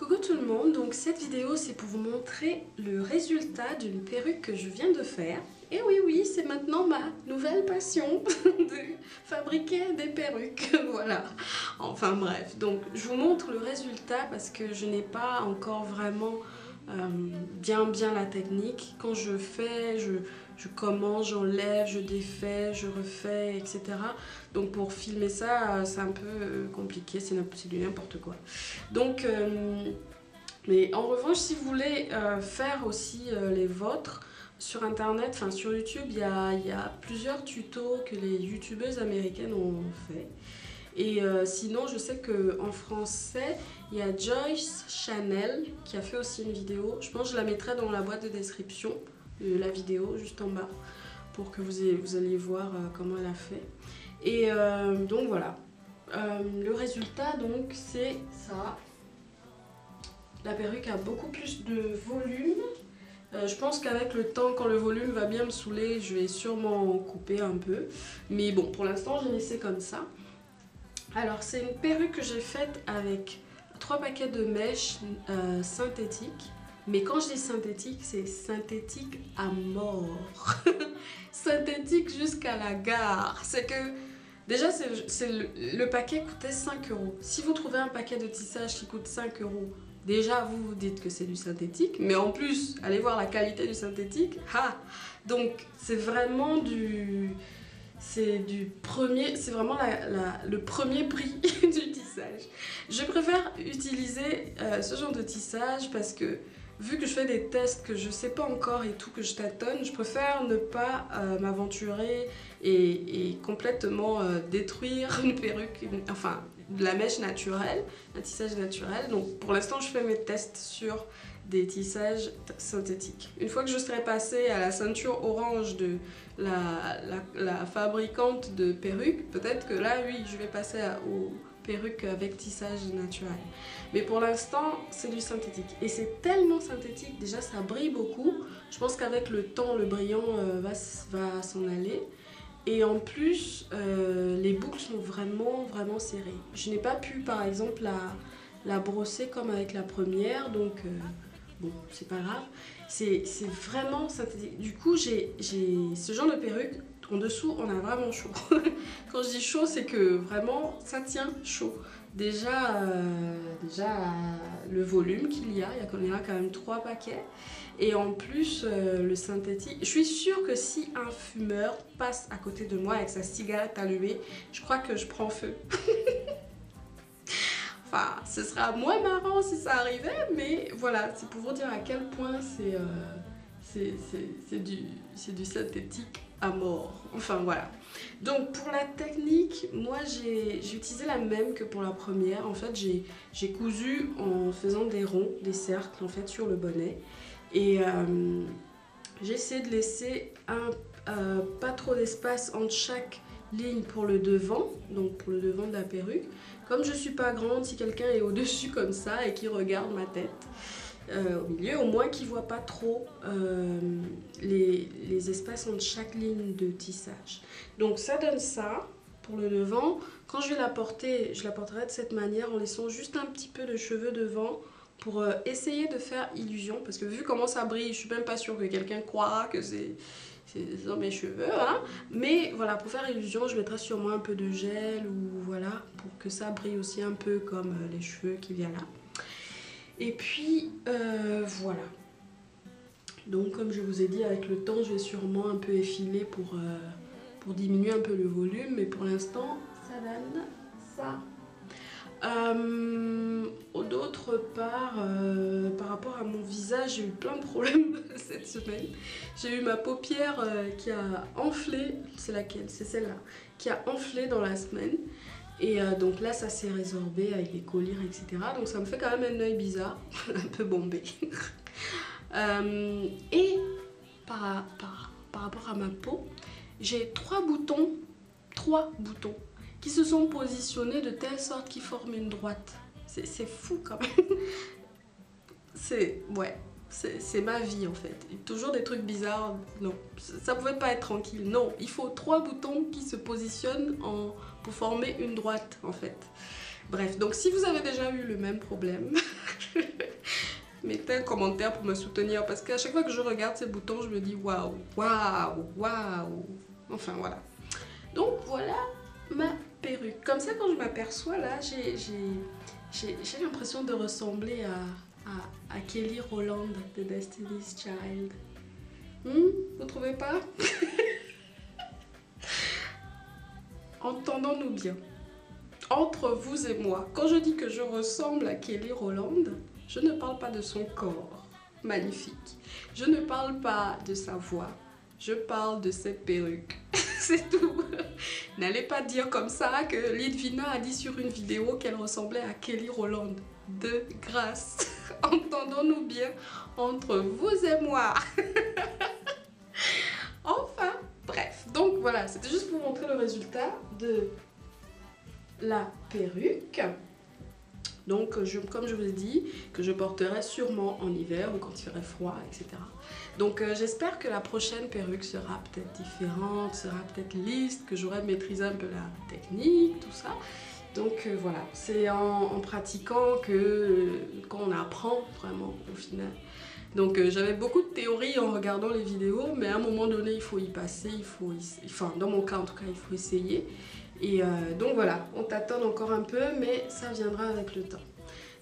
Coucou tout le monde, donc cette vidéo c'est pour vous montrer le résultat d'une perruque que je viens de faire. Et oui, c'est maintenant ma nouvelle passion de fabriquer des perruques, voilà. Enfin bref, donc je vous montre le résultat parce que je n'ai pas encore vraiment bien la technique. Quand je fais, je commence, j'enlève, je défais, je refais, etc. Donc pour filmer ça, c'est un peu compliqué, c'est du n'importe quoi. Donc, mais en revanche, si vous voulez faire aussi les vôtres, sur internet, enfin sur YouTube, il y a plusieurs tutos que les youtubeuses américaines ont fait. Et sinon, je sais qu'en français, il y a Joyce Chanel qui a fait aussi une vidéo. Je pense que je la mettrai dans la boîte de description de la vidéo, juste en bas, pour que vous alliez voir comment elle a fait. Et donc voilà. Le résultat, donc, c'est ça. La perruque a beaucoup plus de volume. Je pense qu'avec le temps, quand le volume va bien me saouler, je vais sûrement couper un peu. Mais bon, pour l'instant, je vais laisser comme ça. Alors, c'est une perruque que j'ai faite avec 3 paquets de mèches synthétiques. Mais quand je dis synthétique, c'est synthétique à mort. Synthétique jusqu'à la gare. C'est que, déjà, le paquet coûtait 5 €. Si vous trouvez un paquet de tissage qui coûte 5 €, déjà, vous vous dites que c'est du synthétique, mais en plus, allez voir la qualité du synthétique. Ah, donc, c'est vraiment c'est vraiment le premier prix du tissage. Je préfère utiliser ce genre de tissage parce que, vu que je fais des tests que je sais pas encore et tout, que je tâtonne, je préfère ne pas m'aventurer et complètement détruire une perruque, enfin de la mèche naturelle, un tissage naturel. Donc pour l'instant je fais mes tests sur des tissages synthétiques. Une fois que je serai passée à la ceinture orange de la fabricante de perruques, peut-être que là oui je vais passer aux perruques avec tissage naturel. Mais pour l'instant c'est du synthétique. Et c'est tellement synthétique, déjà ça brille beaucoup. Je pense qu'avec le temps le brillant va s'en aller. Et en plus, les boucles sont vraiment serrées. Je n'ai pas pu, par exemple, la brosser comme avec la première, donc bon, c'est pas grave. C'est vraiment synthétique. Du coup, j'ai ce genre de perruque. En dessous, on a vraiment chaud. Quand je dis chaud, c'est que vraiment, ça tient chaud. Déjà le volume qu'il y a quand même 3 paquets. Et en plus, le synthétique. Je suis sûre que si un fumeur passe à côté de moi avec sa cigarette allumée, je crois que je prends feu. Enfin, ce sera moins marrant si ça arrivait, mais voilà, c'est pour vous dire à quel point c'est du synthétique à mort. Enfin voilà. Donc pour la technique, moi j'ai utilisé la même que pour la première. En fait, j'ai cousu en faisant des ronds, des cercles en fait sur le bonnet. Et j'ai essayé de laisser pas trop d'espace entre chaque ligne pour le devant, donc pour le devant de la perruque. Comme je suis pas grande, si quelqu'un est au-dessus comme ça et qui regarde ma tête au milieu, au moins qu'il voit pas trop les espaces entre chaque ligne de tissage. Donc ça donne ça pour le devant. Quand je vais la porter, je la porterai de cette manière en laissant juste un petit peu de cheveux devant pour essayer de faire illusion, parce que vu comment ça brille, je suis même pas sûre que quelqu'un croira que c'est dans mes cheveux, hein. Mais voilà, pour faire illusion, je mettrai sûrement un peu de gel ou voilà, pour que ça brille aussi un peu comme les cheveux qui viennent là. Et puis voilà. Donc comme je vous ai dit, avec le temps, je vais sûrement un peu effiler pour diminuer un peu le volume, mais pour l'instant, ça donne ça. D'autre part, par rapport à mon visage, j'ai eu plein de problèmes cette semaine. J'ai eu ma paupière qui a enflé, c'est laquelle? C'est celle-là, qui a enflé dans la semaine. Et donc là, ça s'est résorbé avec les collyres, etc. Donc ça me fait quand même un œil bizarre, un peu bombé. Et par rapport à ma peau, j'ai 3 boutons qui se sont positionnés de telle sorte qu'ils forment une droite. C'est fou quand même. C'est ma vie en fait. Et toujours des trucs bizarres. Non, ça pouvait pas être tranquille. Non, il faut 3 boutons qui se positionnent pour former une droite en fait. Bref, donc si vous avez déjà eu le même problème, mettez un commentaire pour me soutenir parce qu'à chaque fois que je regarde ces boutons, je me dis waouh, waouh, waouh. Enfin voilà. Donc voilà ma perruque. Comme ça, quand je m'aperçois là, j'ai l'impression de ressembler à Kelly Rowland de Destiny's Child. Vous trouvez pas? Entendons-nous bien. Entre vous et moi, quand je dis que je ressemble à Kelly Rowland, je ne parle pas de son corps magnifique. Je ne parle pas de sa voix. Je parle de ses perruques. C'est tout. N'allez pas dire comme ça que Lidvina a dit sur une vidéo qu'elle ressemblait à Kelly Rowland. De grâce. Entendons-nous bien entre vous et moi. Enfin, bref. Donc voilà, c'était juste pour vous montrer le résultat de la perruque. Donc comme je vous ai dit, que je porterai sûrement en hiver ou quand il ferait froid, etc. Donc j'espère que la prochaine perruque sera peut-être différente, sera peut-être lisse, que j'aurai maîtrisé un peu la technique, tout ça. Donc voilà, c'est en pratiquant qu'on apprend vraiment au final. Donc j'avais beaucoup de théories en regardant les vidéos, mais à un moment donné il faut y passer, enfin dans mon cas en tout cas il faut essayer. Et donc voilà, on tâtonne encore un peu, mais ça viendra avec le temps.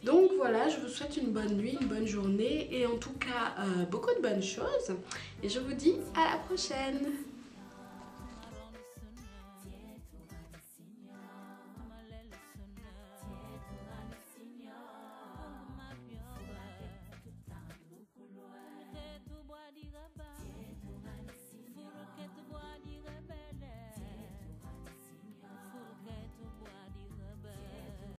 Donc voilà, je vous souhaite une bonne nuit, une bonne journée et en tout cas beaucoup de bonnes choses. Et je vous dis à la prochaine.